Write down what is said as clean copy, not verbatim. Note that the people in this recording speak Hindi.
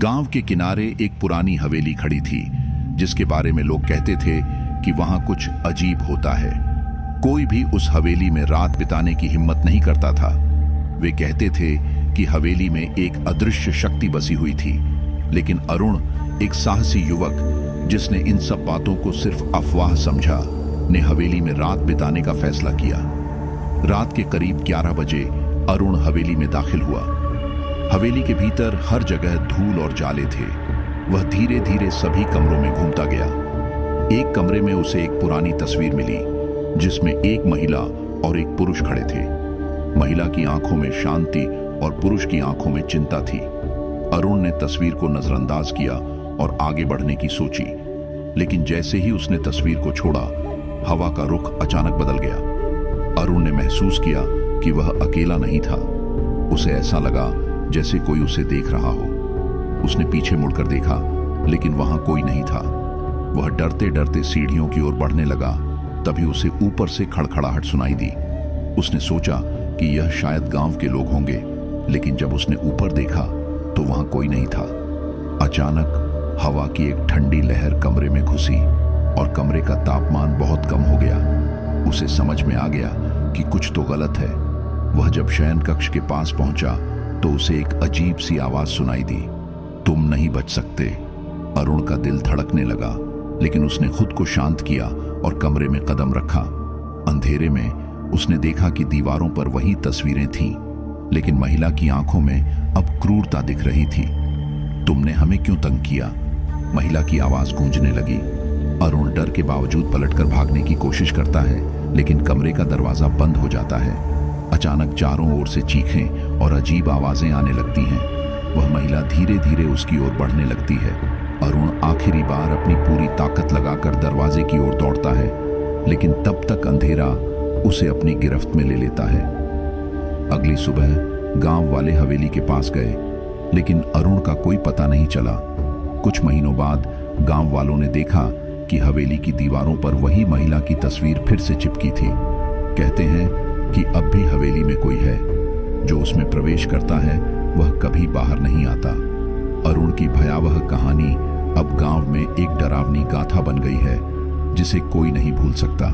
गांव के किनारे एक पुरानी हवेली खड़ी थी, जिसके बारे में लोग कहते थे कि वहां कुछ अजीब होता है। कोई भी उस हवेली में रात बिताने की हिम्मत नहीं करता था। वे कहते थे कि हवेली में एक अदृश्य शक्ति बसी हुई थी, लेकिन अरुण, एक साहसी युवक जिसने इन सब बातों को सिर्फ अफवाह समझा, ने हवेली में रात बिताने का फैसला किया। रात के करीब 11 बजे अरुण हवेली में दाखिल हुआ। हवेली के भीतर हर जगह धूल और जाले थे। वह धीरे धीरे सभी कमरों में घूमता गया। एक कमरे में उसे एक पुरानी तस्वीर मिली, जिसमें एक महिला और एक पुरुष खड़े थे। महिला की आंखों में शांति और पुरुष की आंखों में चिंता थी। अरुण ने तस्वीर को नजरअंदाज किया और आगे बढ़ने की सोची, लेकिन जैसे ही उसने तस्वीर को छोड़ा, हवा का रुख अचानक बदल गया। अरुण ने महसूस किया कि वह अकेला नहीं था। उसे ऐसा लगा जैसे कोई उसे देख रहा हो। उसने पीछे मुड़कर देखा, लेकिन वहां कोई नहीं था। वह डरते डरते सीढ़ियों की ओर बढ़ने लगा। तभी उसे ऊपर से खड़खड़ाहट सुनाई दी। उसने सोचा कि यह शायद गांव के लोग होंगे, लेकिन जब उसने ऊपर देखा तो वहां कोई नहीं था। अचानक हवा की एक ठंडी लहर कमरे में घुसी और कमरे का तापमान बहुत कम हो गया। उसे समझ में आ गया कि कुछ तो गलत है। वह जब शयन कक्ष के पास पहुंचा तो उसे एक अजीब सी आवाज सुनाई दी, तुम नहीं बच सकते। अरुण का दिल धड़कने लगा, लेकिन उसने खुद को शांत किया और कमरे में कदम रखा। अंधेरे में उसने देखा कि दीवारों पर वही तस्वीरें थीं, लेकिन महिला की आंखों में अब क्रूरता दिख रही थी। तुमने हमें क्यों तंग किया? महिला की आवाज गूंजने लगी। अरुण डर के बावजूद पलटकर भागने की कोशिश करता है, लेकिन कमरे का दरवाजा बंद हो जाता है। अचानक चारों ओर से चीखें और अजीब आवाजें आने लगती हैं। वह महिला धीरे धीरे उसकी ओर बढ़ने लगती है। अरुण आखिरी बार अपनी पूरी ताकत लगाकर दरवाजे की ओर दौड़ता है, लेकिन तब तक अंधेरा उसे अपनी गिरफ्त में ले लेता है। अगली सुबह गांव वाले हवेली के पास गए, लेकिन अरुण का कोई पता नहीं चला। कुछ महीनों बाद गांव वालों ने देखा कि हवेली की दीवारों पर वही महिला की तस्वीर फिर से चिपकी थी। कहते हैं कि अब भी हवेली में कोई है। जो उसमें प्रवेश करता है वह कभी बाहर नहीं आता। अरुण की भयावह कहानी अब गांव में एक डरावनी गाथा बन गई है, जिसे कोई नहीं भूल सकता।